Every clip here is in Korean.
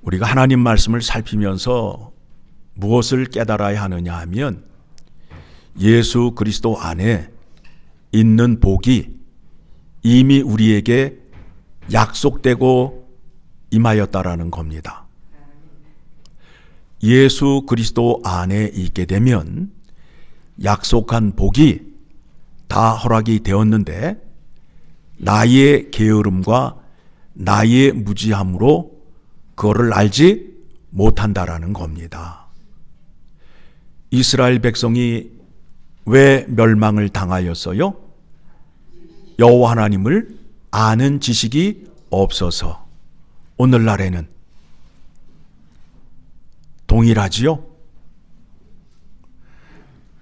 우리가 하나님 말씀을 살피면서 무엇을 깨달아야 하느냐 하면 예수 그리스도 안에 있는 복이 이미 우리에게 약속되고 임하였다라는 겁니다. 예수 그리스도 안에 있게 되면 약속한 복이 다 허락이 되었는데 나의 게으름과 나의 무지함으로 그거를 알지 못한다라는 겁니다. 이스라엘 백성이 왜 멸망을 당하였어요? 여호와 하나님을 아는 지식이 없어서. 오늘날에는 동일하지요?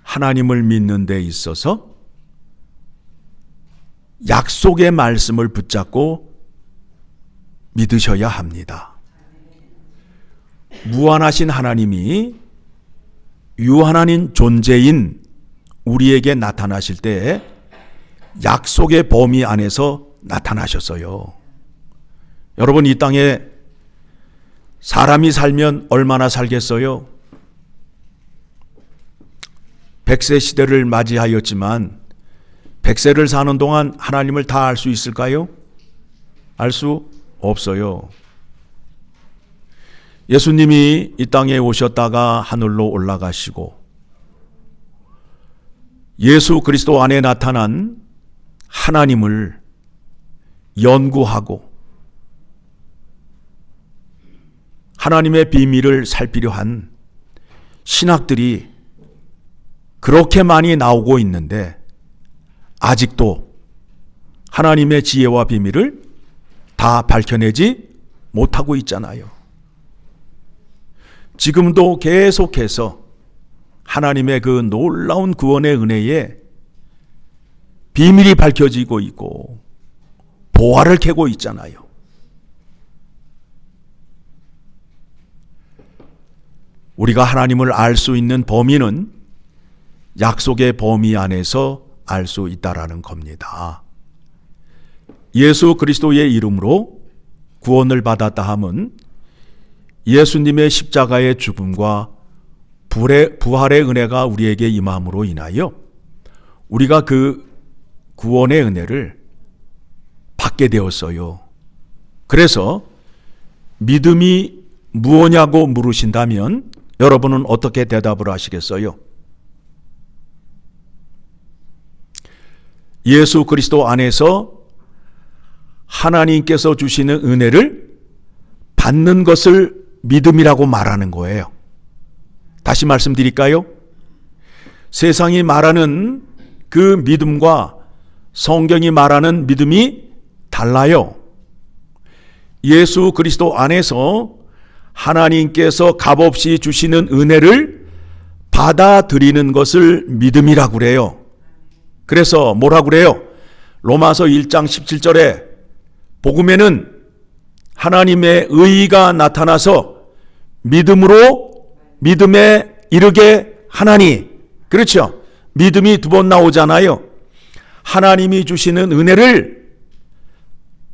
하나님을 믿는 데 있어서 약속의 말씀을 붙잡고 믿으셔야 합니다. 무한하신 하나님이 유한한 존재인 우리에게 나타나실 때 약속의 범위 안에서 나타나셨어요. 여러분, 이 땅에 사람이 살면 얼마나 살겠어요? 100세 시대를 맞이하였지만 100세를 사는 동안 하나님을 다 알 수 있을까요? 알 수 없어요. 예수님이 이 땅에 오셨다가 하늘로 올라가시고 예수 그리스도 안에 나타난 하나님을 연구하고 하나님의 비밀을 살피려 한 신학들이 그렇게 많이 나오고 있는데 아직도 하나님의 지혜와 비밀을 다 밝혀내지 못하고 있잖아요. 지금도 계속해서 하나님의 그 놀라운 구원의 은혜에 비밀이 밝혀지고 있고 보화를 캐고 있잖아요. 우리가 하나님을 알 수 있는 범위는 약속의 범위 안에서 알 수 있다라는 겁니다. 예수 그리스도의 이름으로 구원을 받았다 함은 예수님의 십자가의 죽음과 부활의 은혜가 우리에게 임함으로 인하여 우리가 그 구원의 은혜를 받게 되었어요. 그래서 믿음이 무엇냐고 물으신다면 여러분은 어떻게 대답을 하시겠어요? 예수 그리스도 안에서 하나님께서 주시는 은혜를 받는 것을 믿음이라고 말하는 거예요. 다시 말씀드릴까요? 세상이 말하는 그 믿음과 성경이 말하는 믿음이 달라요. 예수 그리스도 안에서 하나님께서 값없이 주시는 은혜를 받아들이는 것을 믿음이라고 그래요. 그래서 뭐라고 그래요? 로마서 1장 17절에 복음에는 하나님의 의의가 나타나서 믿음으로 믿음에 이르게 하나니. 그렇죠? 믿음이 두 번 나오잖아요. 하나님이 주시는 은혜를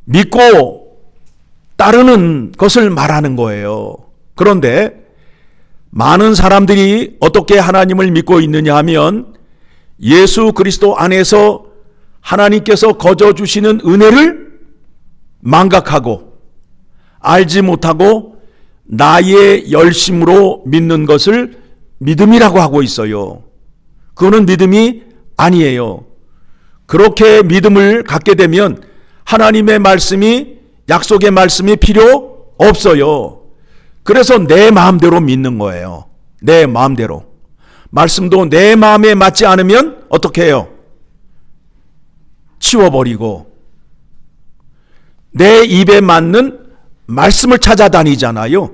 믿고 따르는 것을 말하는 거예요. 그런데 많은 사람들이 어떻게 하나님을 믿고 있느냐 하면 예수 그리스도 안에서 하나님께서 거저 주시는 은혜를 망각하고 알지 못하고 나의 열심으로 믿는 것을 믿음이라고 하고 있어요. 그거는 믿음이 아니에요. 그렇게 믿음을 갖게 되면 하나님의 말씀이, 약속의 말씀이 필요 없어요. 그래서 내 마음대로 믿는 거예요. 내 마음대로. 말씀도 내 마음에 맞지 않으면 어떻게 해요? 치워버리고 내 입에 맞는 말씀을 찾아다니잖아요.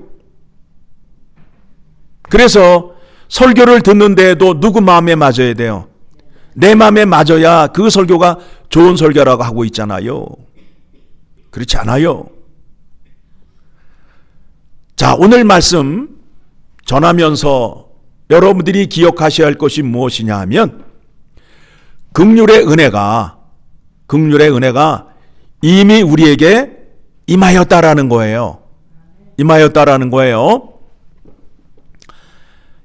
그래서 설교를 듣는데도 누구 마음에 맞아야 돼요? 내 마음에 맞아야 그 설교가 좋은 설교라고 하고 있잖아요. 그렇지 않아요? 자, 오늘 말씀 전하면서 여러분들이 기억하셔야 할 것이 무엇이냐 하면 긍휼의 은혜가 이미 우리에게 임하였다라는 거예요. 임하였다라는 거예요.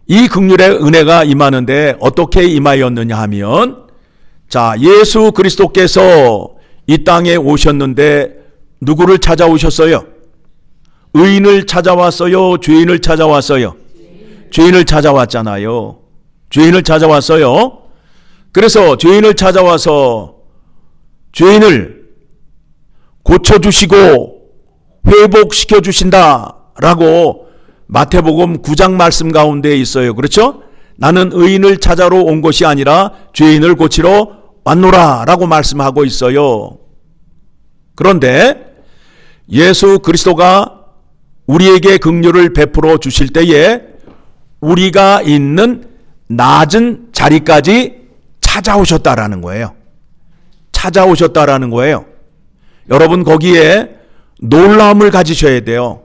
이 긍휼의 은혜가 임하는데 어떻게 임하였느냐 하면, 자, 예수 그리스도께서 이 땅에 오셨는데 누구를 찾아오셨어요? 의인을 찾아왔어요? 죄인을 찾아왔어요? 죄인을 찾아왔잖아요. 죄인을 찾아왔어요. 그래서 죄인을 찾아와서 죄인을 고쳐주시고 회복시켜 주신다라고 마태복음 9장 말씀 가운데 있어요. 그렇죠? 나는 의인을 찾아러 온 것이 아니라 죄인을 고치러 왔노라 라고 말씀하고 있어요. 그런데 예수 그리스도가 우리에게 긍휼을 베풀어 주실 때에 우리가 있는 낮은 자리까지 찾아오셨다라는 거예요. 찾아오셨다라는 거예요. 여러분, 거기에 놀라움을 가지셔야 돼요.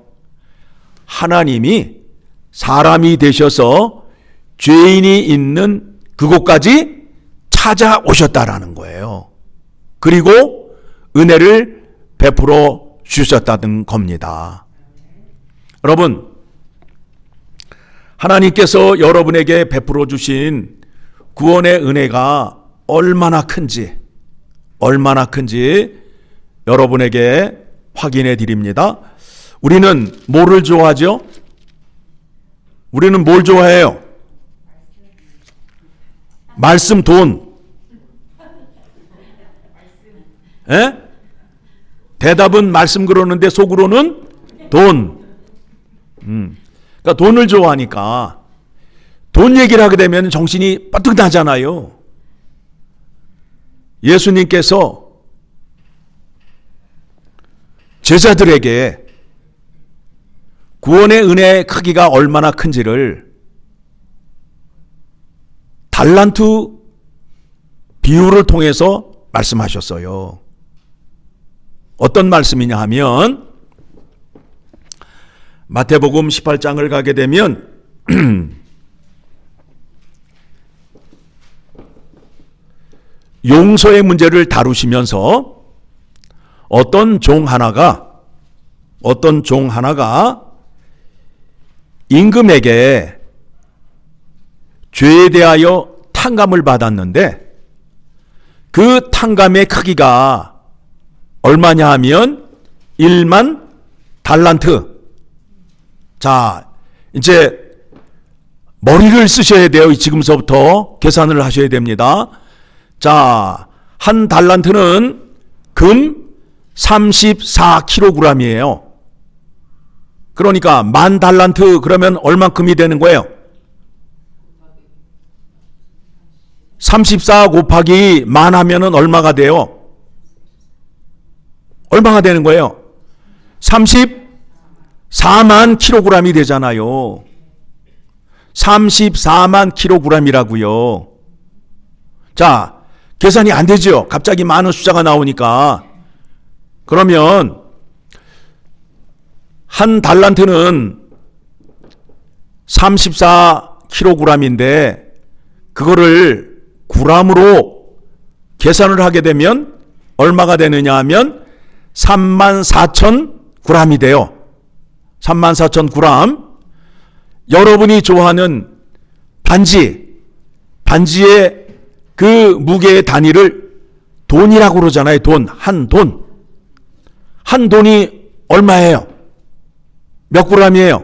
하나님이 사람이 되셔서 죄인이 있는 그곳까지 찾아오셨다라는 거예요. 그리고 은혜를 베풀어 주셨다는 겁니다. 여러분, 하나님께서 여러분에게 베풀어 주신 구원의 은혜가 얼마나 큰지 여러분에게 확인해 드립니다. 우리는 뭐를 좋아하죠? 우리는 뭘 좋아해요? 말씀, 돈. 에? 대답은 말씀 그러는데 속으로는 돈. 그러니까 돈을 좋아하니까 돈 얘기를 하게 되면 정신이 빠뜩 나잖아요. 예수님께서 제자들에게 구원의 은혜의 크기가 얼마나 큰지를 달란트 비유를 통해서 말씀하셨어요. 어떤 말씀이냐 하면 마태복음 18장을 가게 되면 용서의 문제를 다루시면서 어떤 종 하나가 임금에게 죄에 대하여 탕감을 받았는데 그 탕감의 크기가 얼마냐 하면 1만 달란트. 자, 이제 머리를 쓰셔야 돼요. 지금서부터 계산을 하셔야 됩니다. 자, 한 달란트는 금 34kg이에요. 그러니까 만 달란트 그러면 얼만큼이 되는 거예요? 34 곱하기 만 하면은 얼마가 돼요? 얼마가 되는 거예요? 34만 킬로그램이 되잖아요. 34만 킬로그램이라고요. 자, 계산이 안 되죠. 갑자기 많은 숫자가 나오니까. 그러면 한 달란트는 34kg인데 그거를 g으로 계산을 하게 되면 얼마가 되느냐 하면 34,000g이 돼요. 34,000g. 여러분이 좋아하는 반지의 그 무게의 단위를 돈이라고 그러잖아요. 한 돈이 얼마예요? 몇 g이에요?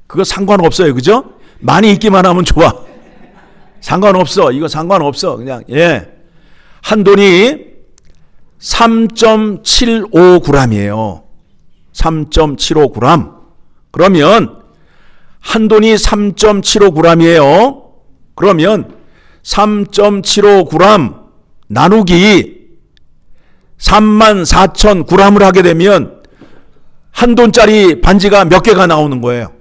그거 상관없어요. 그죠? 많이 있기만 하면 좋아. 상관없어. 이거 상관없어. 그냥, 한 돈이 3.75g이에요. 3.75g. 그러면 한 돈이 3.75g이에요. 그러면 3.75g 나누기 34,000g을 하게 되면 한 돈짜리 반지가 몇 개가 나오는 거예요?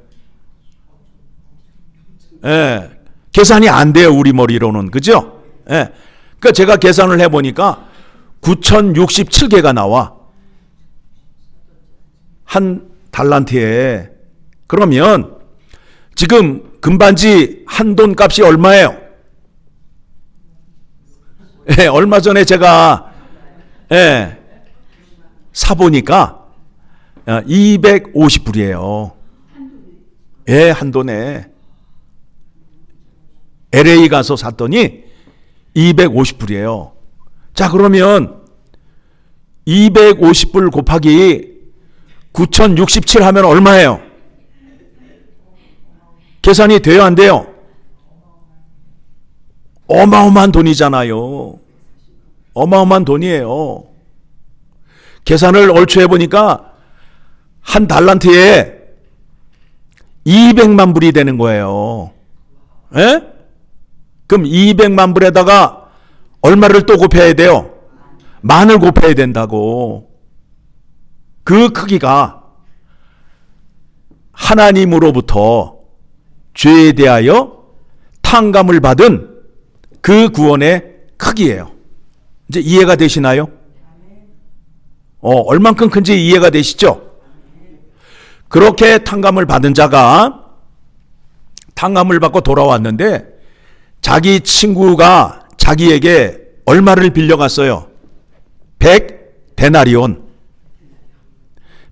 계산이 안 돼요. 우리 머리로는. 그죠? 그러니까 제가 계산을 해보니까 9,067개가 나와. 한 달란트에. 그러면 지금 금반지 한 돈 값이 얼마예요? 얼마 전에 제가 사보니까 250불이에요. 예, 한돈에. LA 가서 샀더니 250불이에요. 자, 그러면 250불 곱하기 9067 하면 얼마예요? 계산이 돼요, 안 돼요? 어마어마한 돈이잖아요. 어마어마한 돈이에요. 계산을 얼추 해보니까 한 달란트에 200만 불이 되는 거예요. 예? 그럼 200만 불에다가 얼마를 또 곱해야 돼요? 만을 곱해야 된다고. 그 크기가 하나님으로부터 죄에 대하여 탕감을 받은 그 구원의 크기예요. 이제 이해가 되시나요? 얼만큼 큰지 이해가 되시죠? 그렇게 탕감을 받은 자가 탕감을 받고 돌아왔는데 자기 친구가 자기에게 얼마를 빌려갔어요? 100데나리온.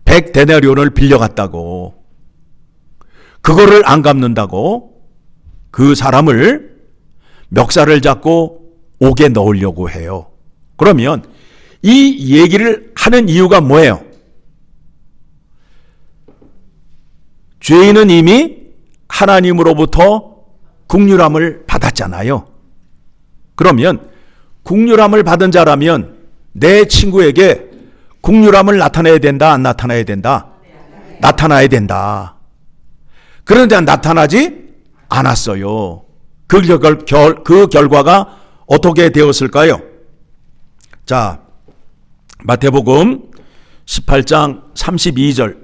100데나리온을 빌려갔다고. 그거를 안 갚는다고 그 사람을 멱살을 잡고 옥에 넣으려고 해요. 그러면 이 얘기를 하는 이유가 뭐예요? 죄인은 이미 하나님으로부터 긍휼함을 받았잖아요. 그러면 긍휼함을 받은 자라면 내 친구에게 긍휼함을 나타내야 된다, 안 나타나야 된다? 나타나야 된다. 그런데 나타나지 않았어요. 그 결과가 어떻게 되었을까요? 자, 마태복음 18장 32절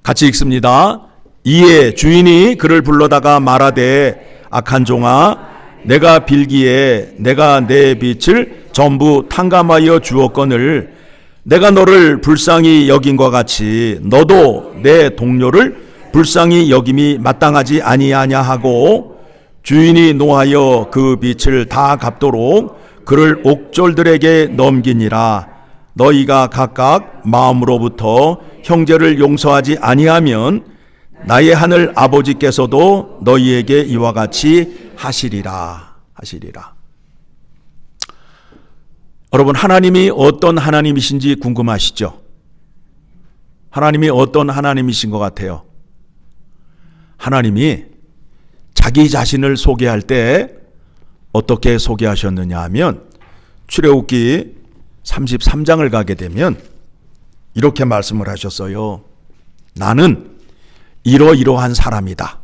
같이 읽습니다. 이에 주인이 그를 불러다가 말하되 악한 종아 내가 빌기에 내가 내 빚을 전부 탕감하여 주었거늘 내가 너를 불쌍히 여긴과 같이 너도 내 동료를 불쌍히 여김이 마땅하지 아니하냐 하고 주인이 노하여 그 빚을 다 갚도록 그를 옥졸들에게 넘기니라. 너희가 각각 마음으로부터 형제를 용서하지 아니하면 나의 하늘 아버지께서도 너희에게 이와 같이 하시리라. 여러분, 하나님이 어떤 하나님이신지 궁금하시죠? 하나님이 어떤 하나님이신 것 같아요? 하나님이 자기 자신을 소개할 때 어떻게 소개하셨느냐 하면 출애굽기 33장을 가게 되면 이렇게 말씀을 하셨어요. 나는 이러이러한 사람이다.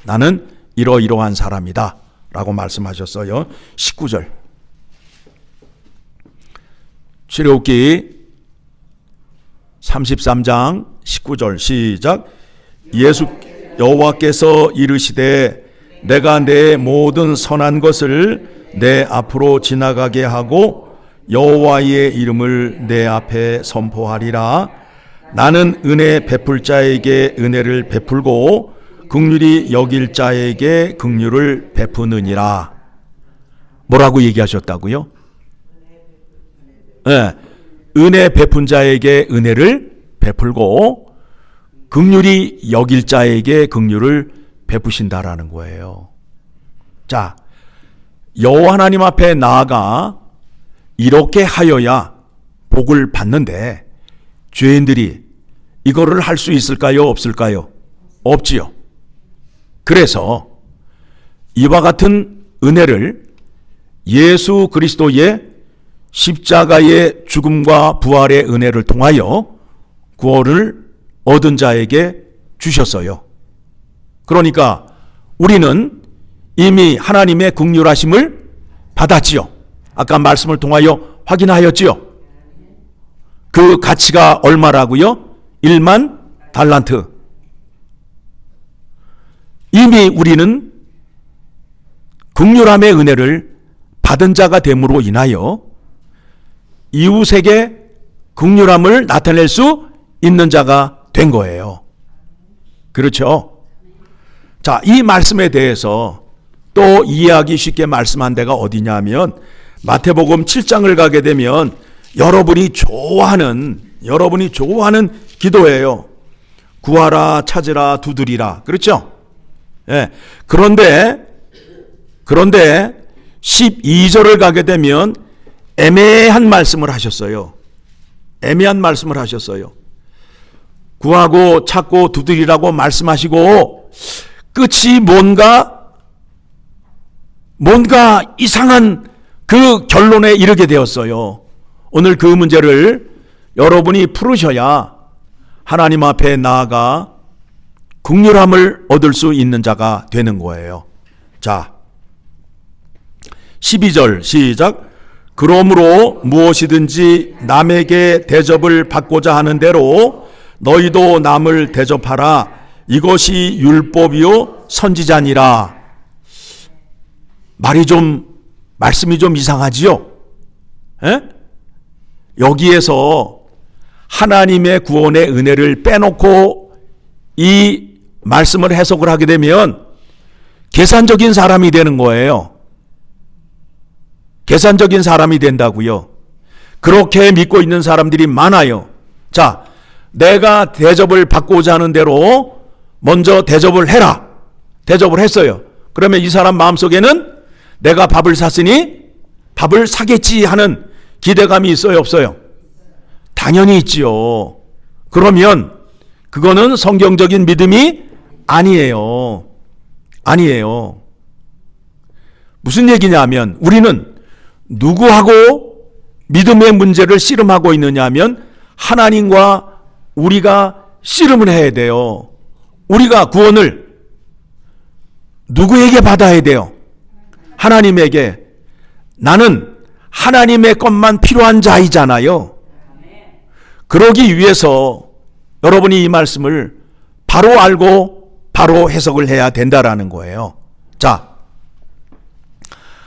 나는 이러이러한 사람이다. 라고 말씀하셨어요. 19절. 출애굽기 33장 19절 시작. 예수 여호와께서 이르시되 내가 내 모든 선한 것을 내 앞으로 지나가게 하고 여호와의 이름을 내 앞에 선포하리라. 나는 은혜 베풀 자에게 은혜를 베풀고 긍휼히 여길 자에게 긍휼을 베푸느니라. 뭐라고 얘기하셨다고요? 네, 은혜 베푼 자에게 은혜를 베풀고 긍휼히 여길 자에게 긍휼을 베푸신다라는 거예요. 자, 여호와 하나님 앞에 나아가 이렇게 하여야 복을 받는데 죄인들이 이거를 할 수 있을까요? 없을까요? 없지요. 그래서 이와 같은 은혜를 예수 그리스도의 십자가의 죽음과 부활의 은혜를 통하여 구원을 얻은 자에게 주셨어요. 그러니까 우리는 이미 하나님의 긍휼하심을 받았지요. 아까 말씀을 통하여 확인하였지요. 그 가치가 얼마라고요? 1만 달란트. 이미 우리는 긍휼함의 은혜를 받은 자가 됨으로 인하여 이웃에게 긍휼함을 나타낼 수 있는 자가 된 거예요. 그렇죠? 자, 이 말씀에 대해서 또 이해하기 쉽게 말씀한 데가 어디냐면 마태복음 7장을 가게 되면 여러분이 좋아하는 기도예요. 구하라, 찾으라, 두드리라. 그렇죠? 예. 그런데 12절을 가게 되면 애매한 말씀을 하셨어요. 애매한 말씀을 하셨어요. 구하고 찾고 두드리라고 말씀하시고 끝이 뭔가 이상한 그 결론에 이르게 되었어요. 오늘 그 문제를 여러분이 풀으셔야 하나님 앞에 나아가 긍휼함을 얻을 수 있는 자가 되는 거예요. 자, 12절 시작. 그러므로 무엇이든지 남에게 대접을 받고자 하는 대로 너희도 남을 대접하라. 이것이 율법이요 선지자니라. 말씀이 좀 이상하지요? 에? 여기에서 하나님의 구원의 은혜를 빼놓고 이 말씀을 해석을 하게 되면 계산적인 사람이 되는 거예요. 계산적인 사람이 된다고요. 그렇게 믿고 있는 사람들이 많아요. 자, 내가 대접을 받고자 하는 대로 먼저 대접을 해라. 대접을 했어요. 그러면 이 사람 마음속에는 내가 밥을 샀으니 밥을 사겠지 하는 기대감이 있어요, 없어요? 당연히 있지요. 그러면 그거는 성경적인 믿음이 아니에요. 무슨 얘기냐면 우리는 누구하고 믿음의 문제를 씨름하고 있느냐 하면 하나님과 우리가 씨름을 해야 돼요. 우리가 구원을 누구에게 받아야 돼요? 하나님에게. 나는 하나님의 것만 필요한 자이잖아요. 그러기 위해서 여러분이 이 말씀을 바로 알고 바로 해석을 해야 된다라는 거예요. 자,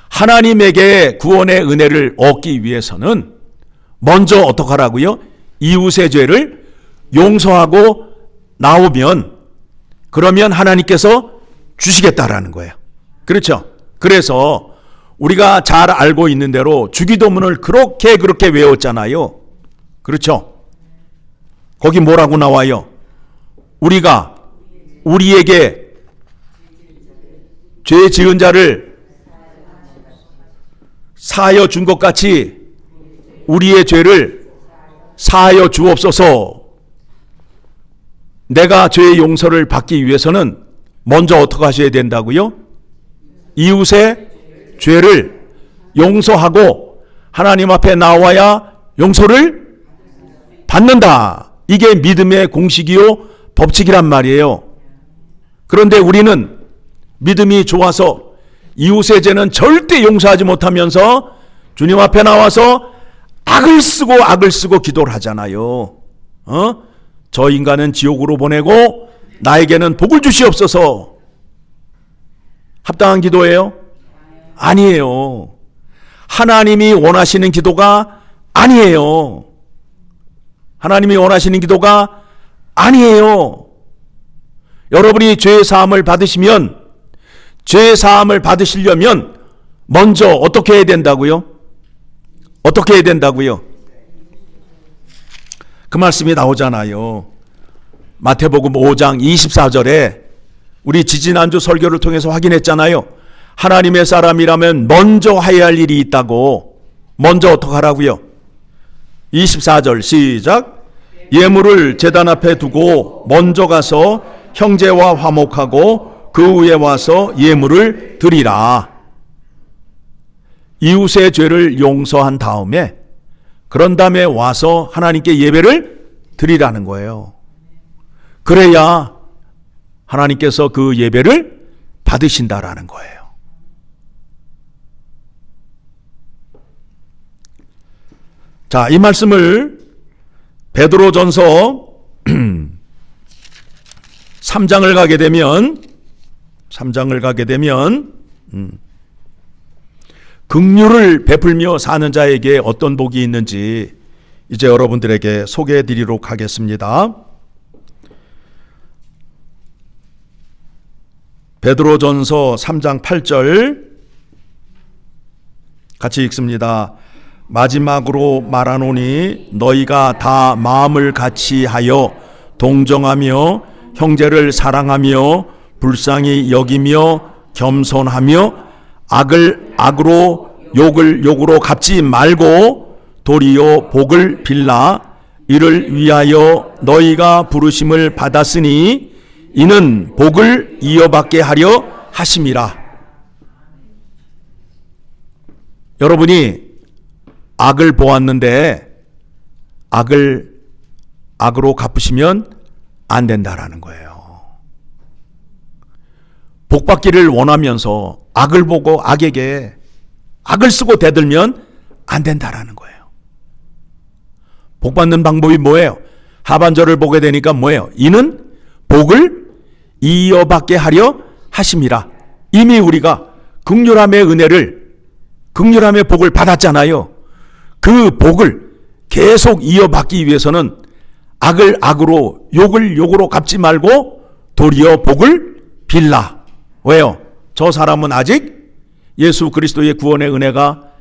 하나님에게 구원의 은혜를 얻기 위해서는 먼저 어떻게 하라고요? 이웃의 죄를 용서하고 나오면 그러면 하나님께서 주시겠다라는 거예요. 그렇죠? 그래서 우리가 잘 알고 있는 대로 주기도문을 그렇게 외웠잖아요. 그렇죠? 거기 뭐라고 나와요? 우리가 우리에게 죄 지은 자를 사하여 준 것 같이 우리의 죄를 사하여 주옵소서. 내가 죄의 용서를 받기 위해서는 먼저 어떻게 하셔야 된다고요? 이웃의 죄를 용서하고 하나님 앞에 나와야 용서를 받는다. 이게 믿음의 공식이요 법칙이란 말이에요. 그런데 우리는 믿음이 좋아서 이웃의 죄는 절대 용서하지 못하면서 주님 앞에 나와서 악을 쓰고 기도를 하잖아요. 저 인간은 지옥으로 보내고 나에게는 복을 주시옵소서. 합당한 기도예요? 아니에요. 하나님이 원하시는 기도가 아니에요. 하나님이 원하시는 기도가 아니에요. 여러분이 죄 사함을 받으시면 죄 사함을 받으시려면 먼저 어떻게 해야 된다고요? 어떻게 해야 된다고요? 그 말씀이 나오잖아요. 마태복음 5장 24절에 우리 지지난주 설교를 통해서 확인했잖아요. 하나님의 사람이라면 먼저 해야 할 일이 있다고. 먼저 어떻게 하라고요? 24절 시작. 예물을 제단 앞에 두고 먼저 가서 형제와 화목하고 그 후에 와서 예물을 드리라. 이웃의 죄를 용서한 다음에 그런 다음에 와서 하나님께 예배를 드리라는 거예요. 그래야 하나님께서 그 예배를 받으신다라는 거예요. 자, 이 말씀을 베드로전서 3장을 가게 되면 긍휼을 베풀며 사는 자에게 어떤 복이 있는지 이제 여러분들에게 소개해 드리도록 하겠습니다. 베드로전서 3장 8절 같이 읽습니다. 마지막으로 말하노니 너희가 다 마음을 같이 하여 동정하며 형제를 사랑하며 불쌍히 여기며 겸손하며 악을 악으로 욕을 욕으로 갚지 말고 도리어 복을 빌라. 이를 위하여 너희가 부르심을 받았으니 이는 복을 이어받게 하려 하심이라. 여러분이 악을 보았는데 악을 악으로 갚으시면 안 된다라는 거예요. 복받기를 원하면서 악을 보고 악에게 악을 쓰고 대들면 안 된다라는 거예요. 복받는 방법이 뭐예요? 하반절을 보게 되니까 뭐예요? 이는 복을 이어받게 하려 하심이라. 이미 우리가 긍휼함의 은혜를, 긍휼함의 복을 받았잖아요. 그 복을 계속 이어받기 위해서는 악을 악으로 욕을 욕으로 갚지 말고 도리어 복을 빌라. 왜요? 저 사람은 아직 예수 그리스도의 구원의 은혜가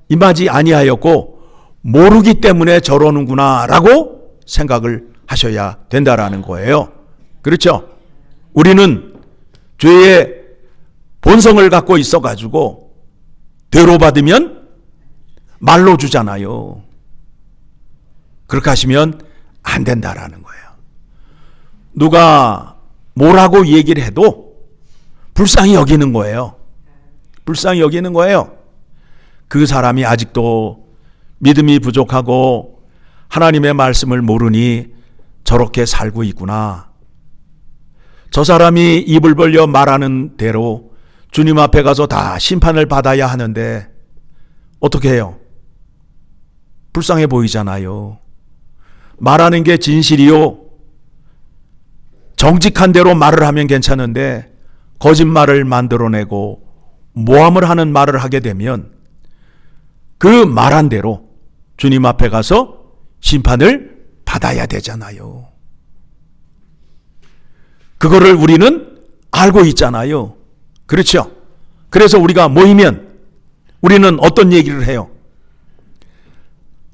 임하지 아니하였고 모르기 때문에 저러는구나 라고 생각을 하셔야 된다라는 거예요. 그렇죠? 우리는 죄의 본성을 갖고 있어가지고 대로받으면 말로 주잖아요. 그렇게 하시면 안 된다라는 거예요. 누가 뭐라고 얘기를 해도 불쌍히 여기는 거예요. 불쌍히 여기는 거예요. 그 사람이 아직도 믿음이 부족하고 하나님의 말씀을 모르니 저렇게 살고 있구나. 저 사람이 입을 벌려 말하는 대로 주님 앞에 가서 다 심판을 받아야 하는데 어떻게 해요? 불쌍해 보이잖아요. 말하는 게 진실이요. 정직한 대로 말을 하면 괜찮은데 거짓말을 만들어내고 모함을 하는 말을 하게 되면 그 말한 대로 주님 앞에 가서 심판을 받아야 되잖아요. 그거를 우리는 알고 있잖아요. 그렇죠? 그래서 우리가 모이면 우리는 어떤 얘기를 해요?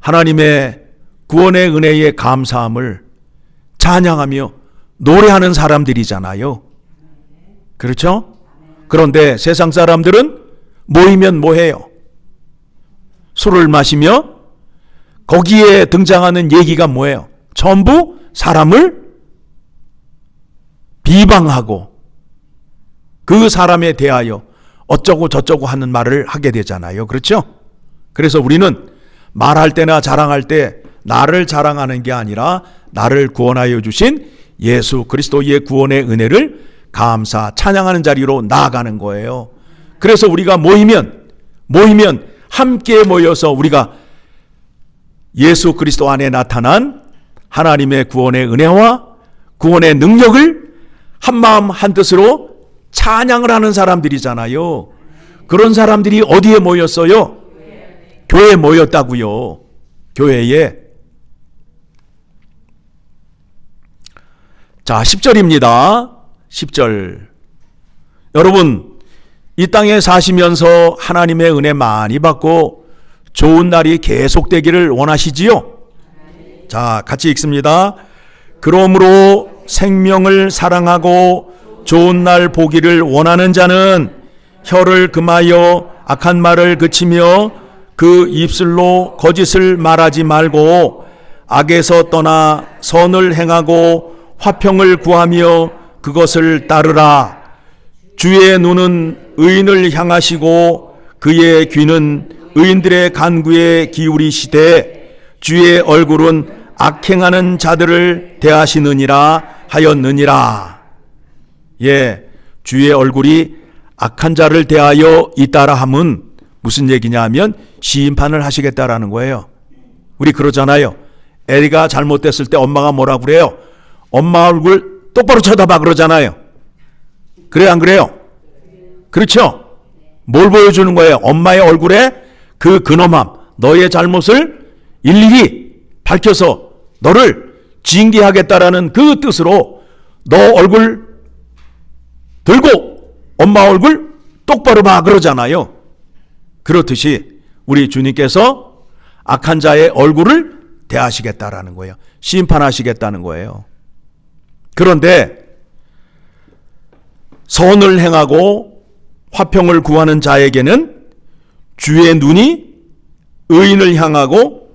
하나님의 구원의 은혜에 감사함을 찬양하며 노래하는 사람들이잖아요. 그렇죠? 그런데 세상 사람들은 모이면 뭐해요? 술을 마시며 거기에 등장하는 얘기가 뭐예요? 전부 사람을 비방하고 그 사람에 대하여 어쩌고 저쩌고 하는 말을 하게 되잖아요. 그렇죠? 그래서 우리는 말할 때나 자랑할 때 나를 자랑하는 게 아니라 나를 구원하여 주신 예수 그리스도의 구원의 은혜를 감사 찬양하는 자리로 나아가는 거예요. 그래서 우리가 모이면 함께 모여서 우리가 예수 그리스도 안에 나타난 하나님의 구원의 은혜와 구원의 능력을 한마음 한뜻으로 찬양을 하는 사람들이잖아요. 그런 사람들이 어디에 모였어요? 교회에 모였다고요. 교회에. 자, 10절입니다. 10절. 여러분, 이 땅에 사시면서 하나님의 은혜 많이 받고 좋은 날이 계속되기를 원하시지요? 자, 같이 읽습니다. 그러므로 생명을 사랑하고 좋은 날 보기를 원하는 자는 혀를 금하여 악한 말을 그치며 그 입술로 거짓을 말하지 말고 악에서 떠나 선을 행하고 화평을 구하며 그것을 따르라. 주의 눈은 의인을 향하시고 그의 귀는 의인들의 간구에 기울이시되 주의 얼굴은 악행하는 자들을 대하시느니라 하였느니라. 예, 주의 얼굴이 악한 자를 대하여 있다라 함은 무슨 얘기냐 하면 심판을 하시겠다라는 거예요. 우리 그러잖아요. 애가 잘못됐을 때 엄마가 뭐라 그래요? 엄마 얼굴 똑바로 쳐다봐 그러잖아요. 그래 안 그래요? 그렇죠? 뭘 보여주는 거예요? 엄마의 얼굴에 그 근엄함, 너의 잘못을 일일이 밝혀서 너를 징계하겠다라는 그 뜻으로 너 얼굴 들고 엄마 얼굴 똑바로 봐 그러잖아요. 그렇듯이 우리 주님께서 악한 자의 얼굴을 대하시겠다라는 거예요. 심판하시겠다는 거예요. 그런데 선을 행하고 화평을 구하는 자에게는 주의 눈이 의인을 향하고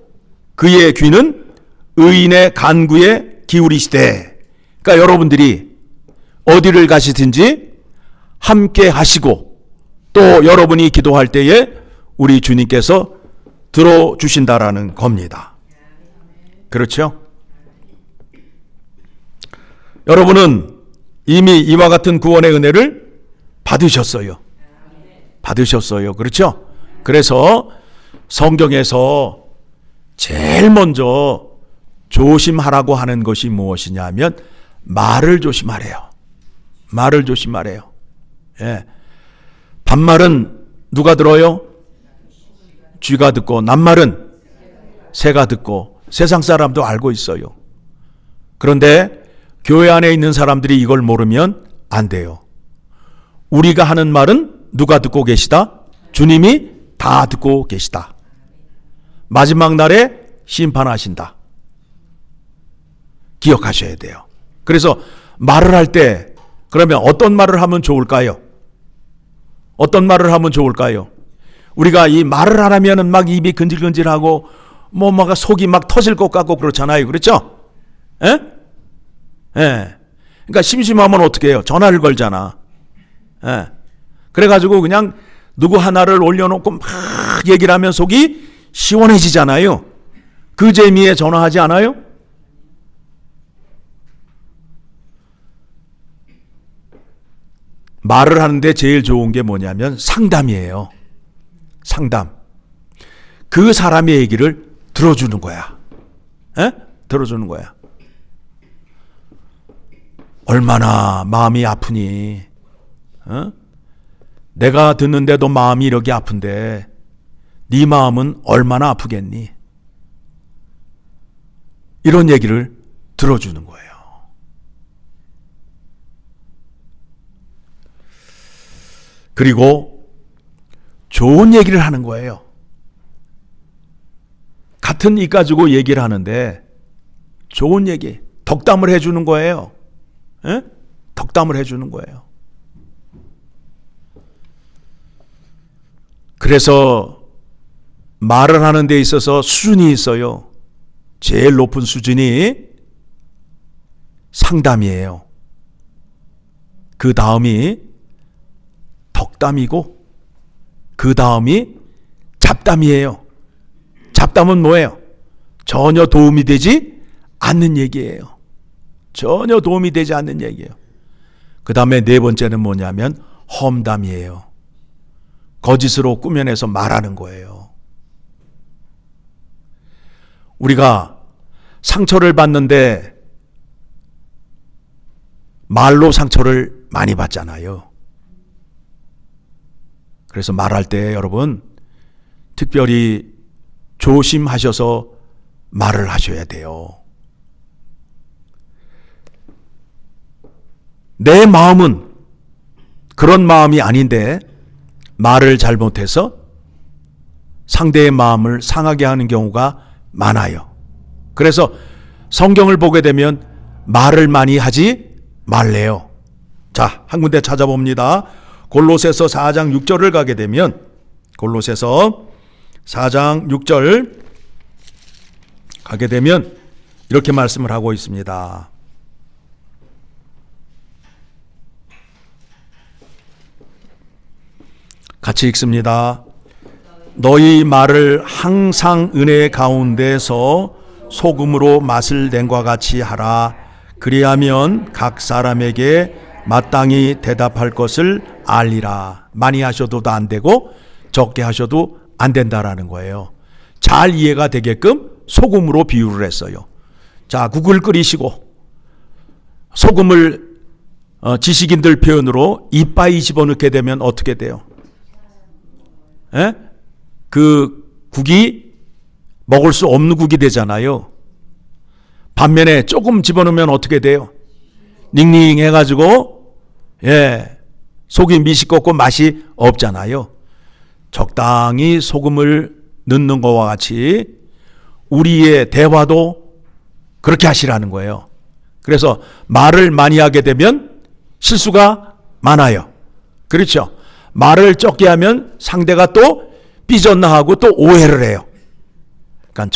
그의 귀는 의인의 간구에 기울이시되, 그러니까 여러분들이 어디를 가시든지 함께 하시고 또 여러분이 기도할 때에 우리 주님께서 들어주신다라는 겁니다. 그렇죠? 여러분은 이미 이와 같은 구원의 은혜를 받으셨어요. 받으셨어요. 그렇죠? 그래서 성경에서 제일 먼저 조심하라고 하는 것이 무엇이냐 하면 말을 조심하래요. 말을 조심하래요. 예. 반말은 누가 들어요? 쥐가 듣고, 낱말은 새가 듣고, 세상 사람도 알고 있어요. 그런데 교회 안에 있는 사람들이 이걸 모르면 안 돼요. 우리가 하는 말은 누가 듣고 계시다? 주님이 다 듣고 계시다. 마지막 날에 심판하신다. 기억하셔야 돼요. 그래서 말을 할 때 그러면 어떤 말을 하면 좋을까요? 어떤 말을 하면 좋을까요? 우리가 이 말을 하려면은 막 입이 근질근질하고 막 속이 막 터질 것 같고 그렇잖아요. 그렇죠? 예? 예. 그러니까 심심하면 어떻게 해요? 전화를 걸잖아. 예. 그래가지고 그냥 누구 하나를 올려놓고 막 얘기를 하면 속이 시원해지잖아요. 그 재미에 전화하지 않아요? 말을 하는데 제일 좋은 게 뭐냐면 상담이에요. 상담. 그 사람의 얘기를 들어주는 거야. 에? 들어주는 거야. 얼마나 마음이 아프니? 어? 내가 듣는데도 마음이 이렇게 아픈데 네 마음은 얼마나 아프겠니? 이런 얘기를 들어주는 거예요. 그리고 좋은 얘기를 하는 거예요. 같은 이 가지고 얘기를 하는데 좋은 얘기, 덕담을 해주는 거예요. 에? 덕담을 해주는 거예요. 그래서 말을 하는 데 있어서 수준이 있어요. 제일 높은 수준이 상담이에요. 그 다음이 덕담이고 그 다음이 잡담이에요. 잡담은 뭐예요? 전혀 도움이 되지 않는 얘기예요. 전혀 도움이 되지 않는 얘기예요. 그 다음에 네 번째는 뭐냐면 험담이에요. 거짓으로 꾸며내서 말하는 거예요. 우리가 상처를 받는데 말로 상처를 많이 받잖아요. 그래서 말할 때 여러분 특별히 조심하셔서 말을 하셔야 돼요. 내 마음은 그런 마음이 아닌데 말을 잘못해서 상대의 마음을 상하게 하는 경우가 많아요. 그래서 성경을 보게 되면 말을 많이 하지 말래요. 자, 한 군데 찾아봅니다. 골로새서 4장 6절을 가게 되면 골로새서 4장 6절 가게 되면 이렇게 말씀을 하고 있습니다. 같이 읽습니다. 너희 말을 항상 은혜 가운데서 소금으로 맛을 낸과 같이 하라. 그리하면 각 사람에게 마땅히 대답할 것을 알리라. 많이 하셔도 안 되고 적게 하셔도 안 된다라는 거예요. 잘 이해가 되게끔 소금으로 비유를 했어요. 자, 국을 끓이시고 소금을 지식인들 표현으로 이빠이 집어넣게 되면 어떻게 돼요? 에? 그 국이 먹을 수 없는 국이 되잖아요. 반면에 조금 집어넣으면 어떻게 돼요? 닝닝해가지고 속이 미식겁고 맛이 없잖아요. 적당히 소금을 넣는 것과 같이 우리의 대화도 그렇게 하시라는 거예요. 그래서 말을 많이 하게 되면 실수가 많아요. 그렇죠? 말을 적게 하면 상대가 또 삐졌나 하고 또 오해를 해요. 그러니까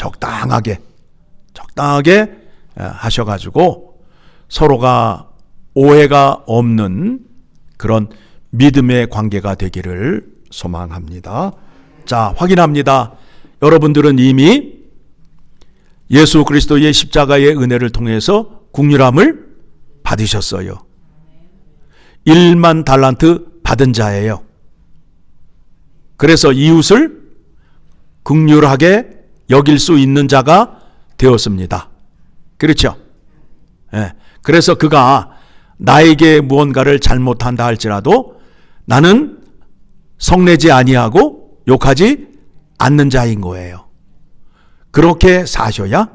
적당하게 하셔가지고 서로가 오해가 없는 그런 믿음의 관계가 되기를 소망합니다. 자, 확인합니다. 여러분들은 이미 예수 그리스도의 십자가의 은혜를 통해서 긍휼함을 받으셨어요. 1만 달란트 받은 자예요. 그래서 이웃을 긍휼하게 여길 수 있는 자가 되었습니다. 그렇죠? 예. 그래서 그가 나에게 무언가를 잘못한다 할지라도 나는 성내지 아니하고 욕하지 않는 자인 거예요. 그렇게 사셔야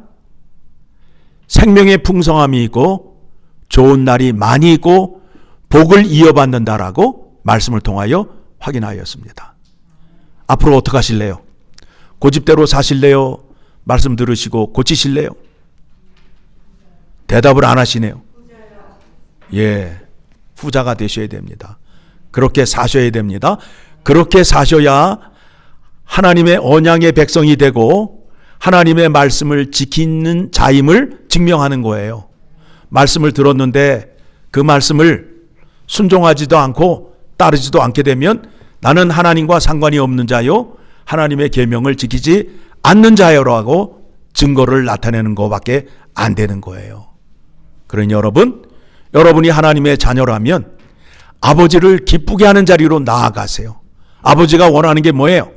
생명의 풍성함이 있고 좋은 날이 많이 있고 복을 이어받는다라고 말씀을 통하여 확인하였습니다. 앞으로 어떻게 하실래요? 고집대로 사실래요? 말씀 들으시고 고치실래요? 대답을 안 하시네요. 예, 후자가 되셔야 됩니다. 그렇게 사셔야 됩니다. 그렇게 사셔야 하나님의 언약의 백성이 되고 하나님의 말씀을 지키는 자임을 증명하는 거예요. 말씀을 들었는데 그 말씀을 순종하지도 않고 따르지도 않게 되면 나는 하나님과 상관이 없는 자요, 하나님의 계명을 지키지 않는 자요라고 증거를 나타내는 것밖에 안 되는 거예요. 그러니 여러분이 하나님의 자녀라면 아버지를 기쁘게 하는 자리로 나아가세요. 아버지가 원하는 게 뭐예요?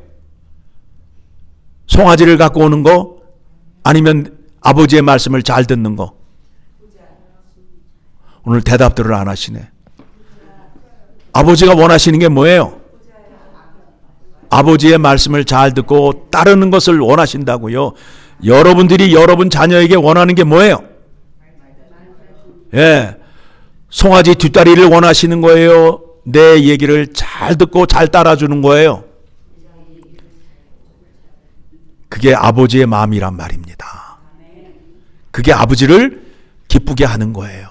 송아지를 갖고 오는 거? 아니면 아버지의 말씀을 잘 듣는 거? 오늘 대답들을 안 하시네. 아버지가 원하시는 게 뭐예요? 아버지의 말씀을 잘 듣고 따르는 것을 원하신다고요. 여러분들이 여러분 자녀에게 원하는 게 뭐예요? 예, 송아지 뒷다리를 원하시는 거예요? 내 얘기를 잘 듣고 잘 따라주는 거예요? 그게 아버지의 마음이란 말입니다. 그게 아버지를 기쁘게 하는 거예요.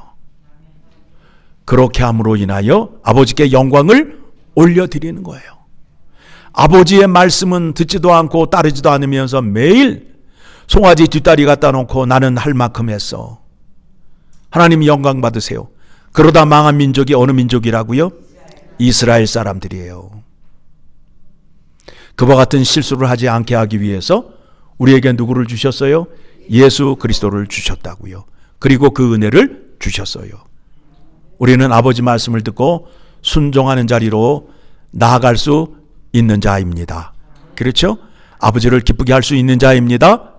그렇게 함으로 인하여 아버지께 영광을 올려드리는 거예요. 아버지의 말씀은 듣지도 않고 따르지도 않으면서 매일 송아지 뒷다리 갖다 놓고 나는 할 만큼 했어. 하나님 영광 받으세요. 그러다 망한 민족이 어느 민족이라고요? 이스라엘 사람들이에요. 그와 같은 실수를 하지 않게 하기 위해서 우리에게 누구를 주셨어요? 예수 그리스도를 주셨다고요. 그리고 그 은혜를 주셨어요. 우리는 아버지 말씀을 듣고 순종하는 자리로 나아갈 수 있는 자입니다. 그렇죠? 아버지를 기쁘게 할 수 있는 자입니다.